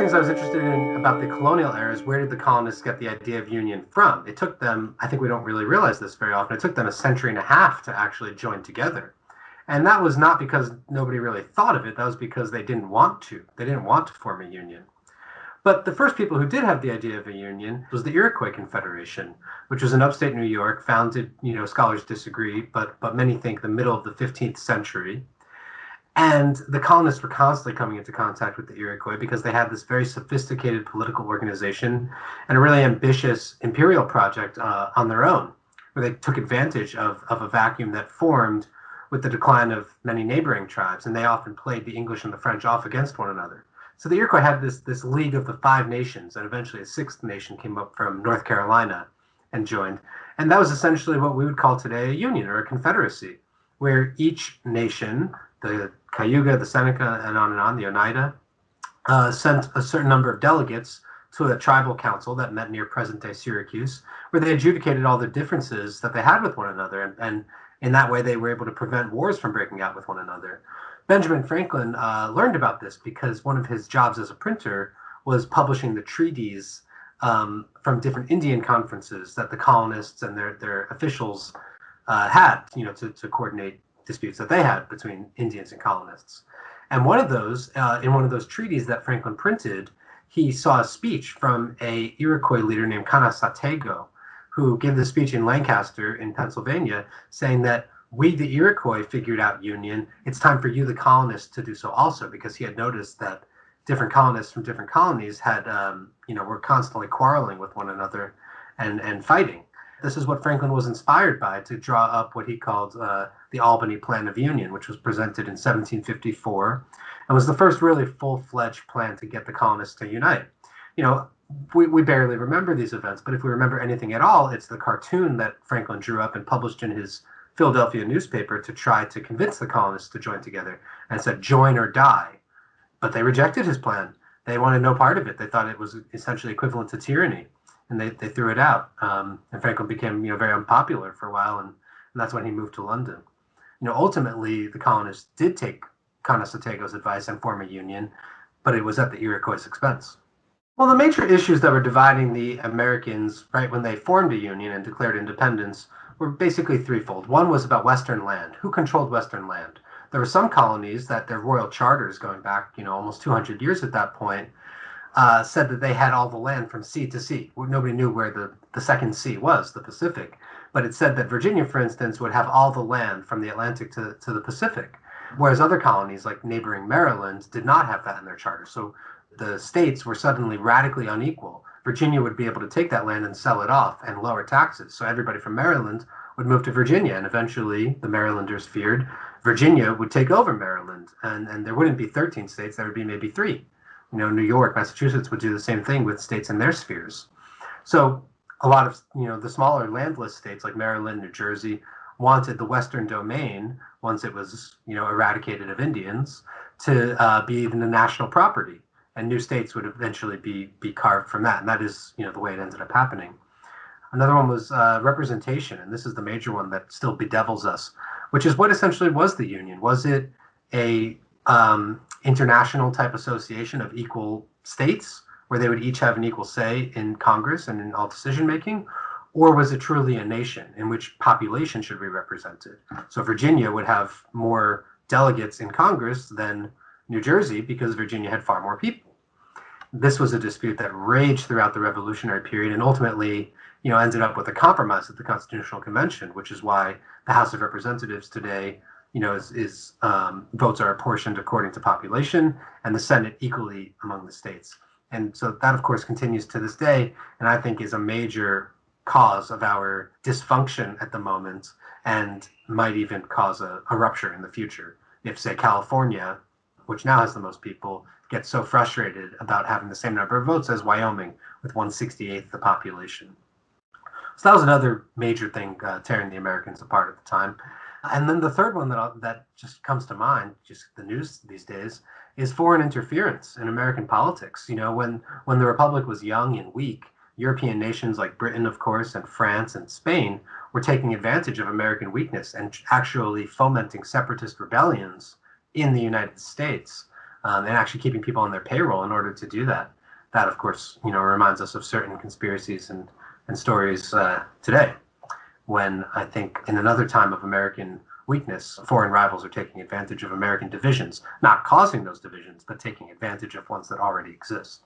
things I was interested in about the colonial era is where did the colonists get the idea of union from? It took them, I think we don't really realize this very often, it took them a century and a half to actually join together. And that was not because nobody really thought of it, that was because they didn't want to. They didn't want to form a union. But the first people who did have the idea of a union was the Iroquois Confederation, which was in upstate New York, founded, scholars disagree, but many think the middle of the 15th century. And the colonists were constantly coming into contact with the Iroquois because they had this very sophisticated political organization and a really ambitious imperial project on their own, where they took advantage of a vacuum that formed with the decline of many neighboring tribes, and they often played the English and the French off against one another. So the Iroquois had this league of the five nations, and eventually a sixth nation came up from North Carolina and joined. And that was essentially what we would call today a union or a confederacy, where each nation, the Cayuga, the Seneca, and on, the Oneida, sent a certain number of delegates to a tribal council that met near present-day Syracuse, where they adjudicated all the differences that they had with one another, and in that way they were able to prevent wars from breaking out with one another. Benjamin Franklin learned about this because one of his jobs as a printer was publishing the treaties from different Indian conferences that the colonists and their officials had, to coordinate disputes that they had between Indians and colonists. And one of those, in one of those treaties that Franklin printed, he saw a speech from a Iroquois leader named Kanasatego, who gave the speech in Lancaster in Pennsylvania, saying that we, the Iroquois, figured out union. It's time for you, the colonists, to do so also, because he had noticed that different colonists from different colonies had, were constantly quarreling with one another and fighting. This is what Franklin was inspired by to draw up what he called the Albany Plan of Union, which was presented in 1754 and was the first really full-fledged plan to get the colonists to unite. We barely remember these events, but if we remember anything at all, it's the cartoon that Franklin drew up and published in his Philadelphia newspaper to try to convince the colonists to join together, and said, join or die. But they rejected his plan. They wanted no part of it. They thought it was essentially equivalent to tyranny, and they threw it out. And Franklin became very unpopular for a while, and that's when he moved to London. Ultimately, the colonists did take Kanasateigo's advice and form a union, but it was at the Iroquois' expense. Well, the major issues that were dividing the Americans right when they formed a union and declared independence were basically threefold. One was about Western land. Who controlled Western land? There were some colonies that their royal charters, going back almost 200 years at that point, said that they had all the land from sea to sea. Nobody knew where the second sea was, the Pacific. But it said that Virginia, for instance, would have all the land from the Atlantic to the Pacific, whereas other colonies like neighboring Maryland did not have that in their charter. So the states were suddenly radically unequal. Virginia would be able to take that land and sell it off and lower taxes. So everybody from Maryland would move to Virginia, and eventually the Marylanders feared Virginia would take over Maryland, and there wouldn't be 13 states, there would be maybe 3. New York, Massachusetts would do the same thing with states in their spheres. So a lot of, the smaller landless states like Maryland, New Jersey, wanted the Western domain, once it was, eradicated of Indians, to be even the national property. And new states would eventually be carved from that. And that is, the way it ended up happening. Another one was representation. And this is the major one that still bedevils us, which is what essentially was the Union. Was it a international type association of equal states where they would each have an equal say in Congress and in all decision making? Or was it truly a nation in which population should be represented? So Virginia would have more delegates in Congress than New Jersey because Virginia had far more people. This was a dispute that raged throughout the Revolutionary period and ultimately, ended up with a compromise at the Constitutional Convention, which is why the House of Representatives today, votes are apportioned according to population, and the Senate equally among the states. And so that, of course, continues to this day, and I think is a major cause of our dysfunction at the moment and might even cause a rupture in the future. If, say, California, which now has the most people, gets so frustrated about having the same number of votes as Wyoming with 1/68th the population. So that was another major thing tearing the Americans apart at the time. And then the third one that just comes to mind, just the news these days, is foreign interference in American politics. When the Republic was young and weak, European nations like Britain, of course, and France and Spain were taking advantage of American weakness and actually fomenting separatist rebellions in the United States and actually keeping people on their payroll in order to do that. that, of course, reminds us of certain conspiracies and stories today, when I think in another time of American weakness, foreign rivals are taking advantage of American divisions, not causing those divisions, but taking advantage of ones that already exist.